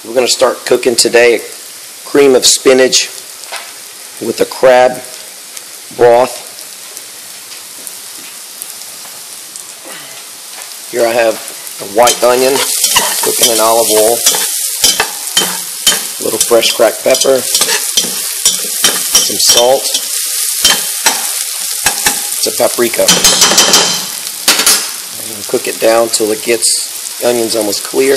We're going to start cooking today a cream of spinach with a crab broth. Here I have a white onion cooking in olive oil, a little fresh cracked pepper, some salt, some paprika. And cook it down till it gets the onions almost clear.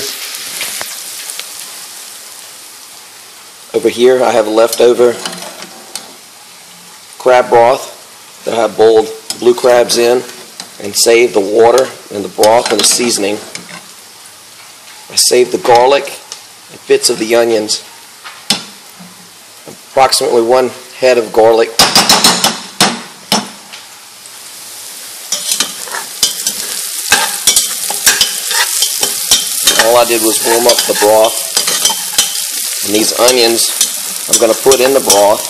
Over here I have leftover crab broth that I have boiled blue crabs in and saved the water and the broth and the seasoning. I saved the garlic and bits of the onions. Approximately 1 head of garlic. All I did was warm up the broth. And these onions I'm going to put in the broth.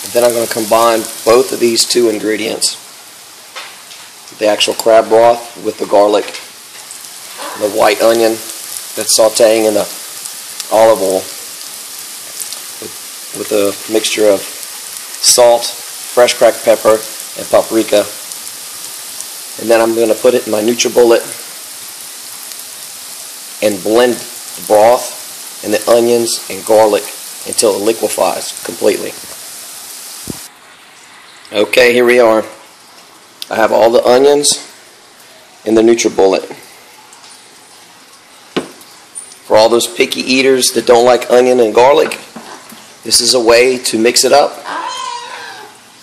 And then I'm going to combine both of these two ingredients. The actual crab broth with the garlic, the white onion that's sauteing in the olive oil with a mixture of salt, fresh cracked pepper, and paprika. And then I'm going to put it in my NutriBullet and blend the broth and the onions and garlic until it liquefies completely. Okay, here we are. I have all the onions in the NutriBullet. For all those picky eaters that don't like onion and garlic, this is a way to mix it up.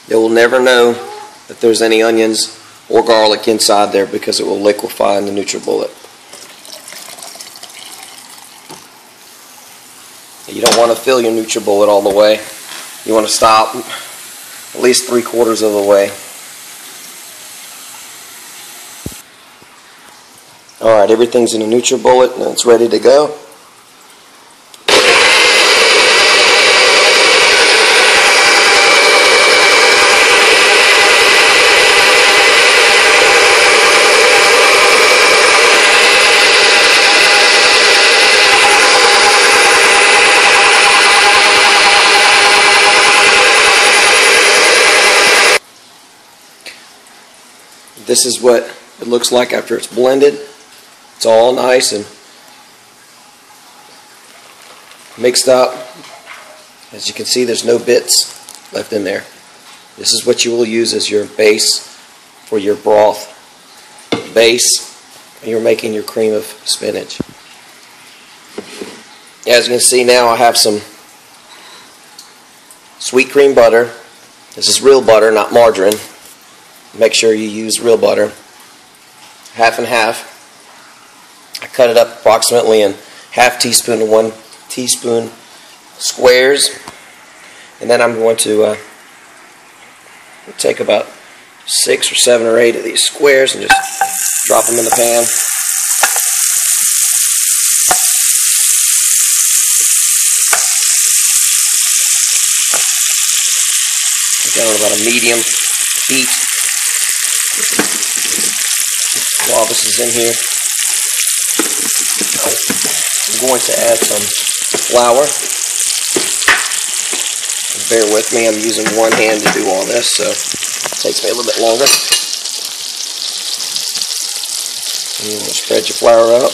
They will never know that there's any onions or garlic inside there because it will liquefy in the NutriBullet. You don't want to fill your NutriBullet all the way. You want to stop at least 3/4 of the way. Alright, everything's in the NutriBullet and it's ready to go. This is what it looks like after it's blended. It's all nice and mixed up. As you can see, there's no bits left in there. This is what you will use as your base for your broth base when you're making your cream of spinach. As you can see now, I have some sweet cream butter. This is real butter, not margarine. Make sure you use real butter. Half and half. I cut it up approximately in 1/2 teaspoon to 1 teaspoon squares. And then I'm going to take about 6 or 7 or 8 of these squares and just drop them in the pan. Put that on about a medium heat. While this is in here, I'm going to add some flour. Bear with me, I'm using one hand to do all this, so it takes me a little bit longer. And you want to spread your flour out.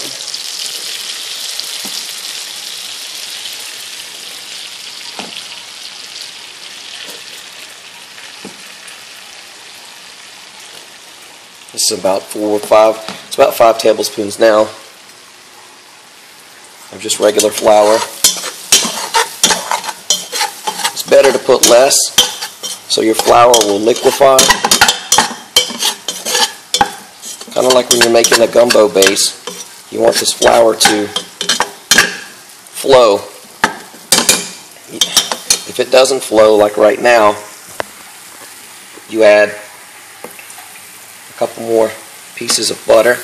This is about 4 or 5, it's about 5 tablespoons now of just regular flour. It's better to put less so your flour will liquefy. Kind of like when you're making a gumbo base. You want this flour to flow. If it doesn't flow like right now, you add a couple more pieces of butter.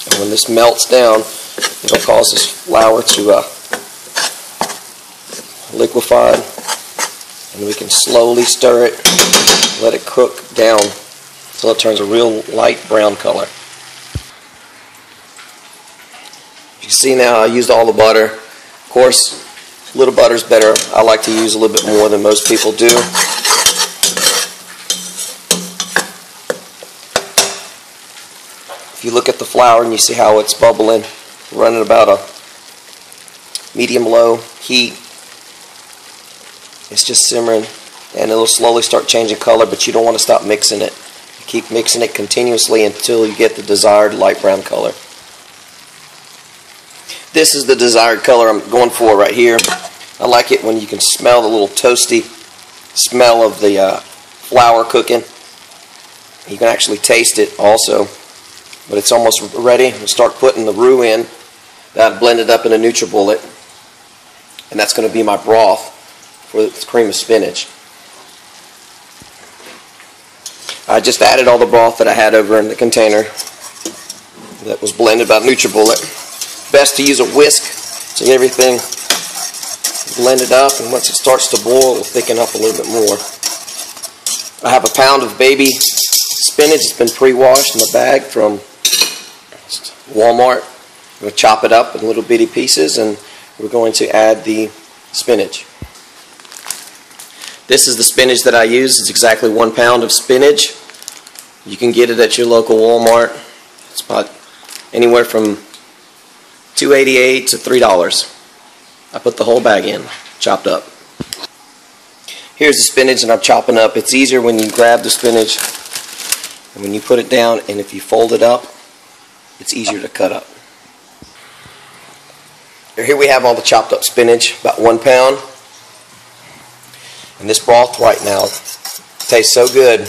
And when this melts down, it'll cause this flour to liquefy. And we can slowly stir it, let it cook down until it turns a real light brown color. You can see now I used all the butter. Of course, a little butter is better. I like to use a little bit more than most people do. If you look at the flour and you see how it's bubbling, running about a medium-low heat, it's just simmering, and it'll slowly start changing color, but you don't want to stop mixing it. You keep mixing it continuously until you get the desired light brown color. This is the desired color I'm going for right here. I like it when you can smell the little toasty smell of the flour cooking. You can actually taste it also, but it's almost ready. We'll start putting the roux in that I blended up in a NutriBullet, and that's going to be my broth for the cream of spinach. I just added all the broth that I had over in the container that was blended by NutriBullet. Best to use a whisk to get everything blended up, and once it starts to boil, it'll thicken up a little bit more. I have a pound of baby spinach. It's been pre-washed in a bag from Walmart. I'm going to chop it up in little bitty pieces, and we're going to add the spinach. This is the spinach that I use. It's exactly 1 pound of spinach. You can get it at your local Walmart. It's about anywhere from $2.88 to $3. I put the whole bag in, chopped up. Here's the spinach that I'm chopping up. It's easier when you grab the spinach and when you put it down, and if you fold it up, it's easier to cut up. Here we have all the chopped up spinach, about 1 pound. And this broth right now tastes so good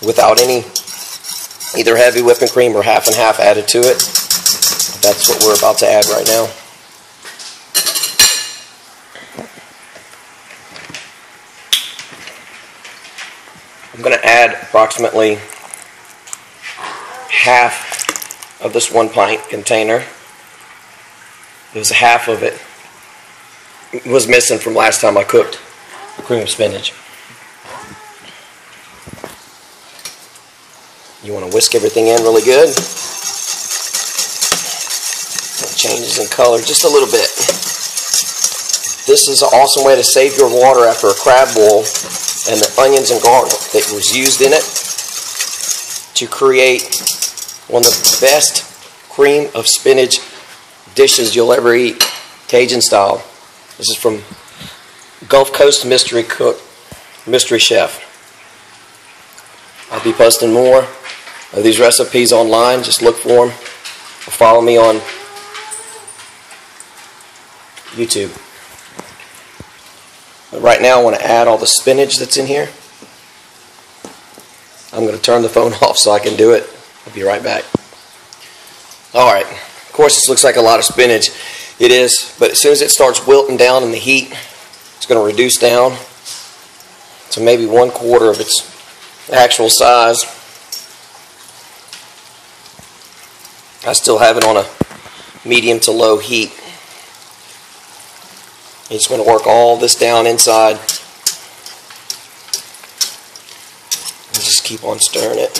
without any either heavy whipping cream or half and half added to it. That's what we're about to add right now. I'm going to add approximately half of this 1 pint container. There's half of it was missing from last time I cooked the cream of spinach. You want to whisk everything in really good. It changes in color just a little bit. This is an awesome way to save your water after a crab boil, and the onions and garlic that was used in it to create one of the best cream of spinach dishes you'll ever eat, Cajun style. This is from Gulf Coast Mystery Chef. I'll be posting more of these recipes online. Just look for them or follow me on YouTube. But right now I want to add all the spinach that's in here. I'm going to turn the phone off so I can do it. I'll be right back. Alright, of course this looks like a lot of spinach. It is, but as soon as it starts wilting down in the heat, it's going to reduce down to maybe 1/4 of its actual size. I still have it on a medium to low heat. You just want to work all this down inside and just keep on stirring it.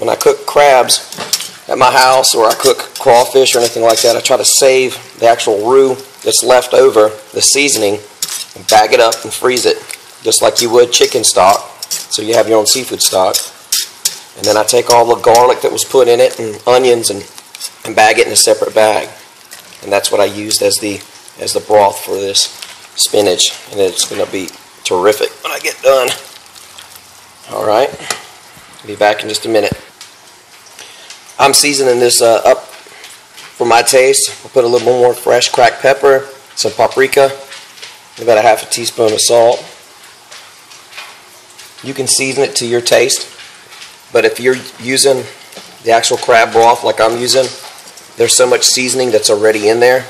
When I cook crabs at my house, or I cook crawfish or anything like that, I try to save the actual roux that's left over, the seasoning, and bag it up and freeze it just like you would chicken stock, so you have your own seafood stock. And then I take all the garlic that was put in it and onions and bag it in a separate bag. And that's what I used as the broth for this spinach, and it's going to be terrific when I get done. Alright, I'll be back in just a minute. I'm seasoning this up for my taste. I'll put a little more fresh cracked pepper, some paprika, about a half a teaspoon of salt. You can season it to your taste, but if you're using the actual crab broth like I'm using, there's so much seasoning that's already in there.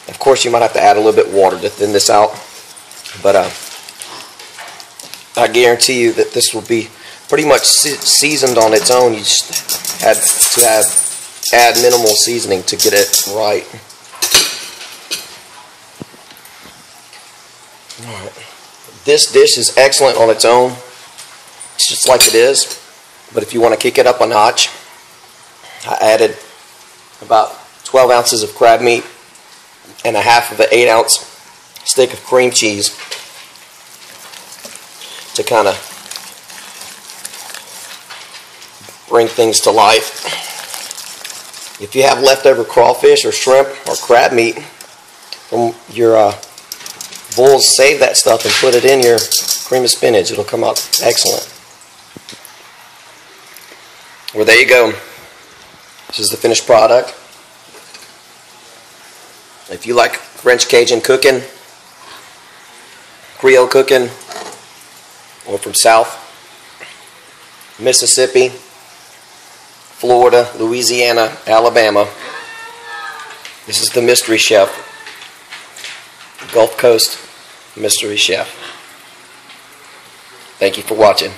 Of course, you might have to add a little bit of water to thin this out, but I guarantee you that this will be pretty much seasoned on its own. You just had to add minimal seasoning to get it right. Alright. This dish is excellent on its own. It's just like it is. But if you want to kick it up a notch, I added about 12 ounces of crab meat and a half of an 8-ounce stick of cream cheese to kind of bring things to life. If you have leftover crawfish or shrimp or crab meat from your bowls, save that stuff and put it in your cream of spinach. It'll come out excellent. Well, there you go. This is the finished product. If you like French Cajun cooking, Creole cooking, or from South Mississippi, Florida, Louisiana, Alabama, this is the Mystery Chef, Gulf Coast Mystery Chef. Thank you for watching.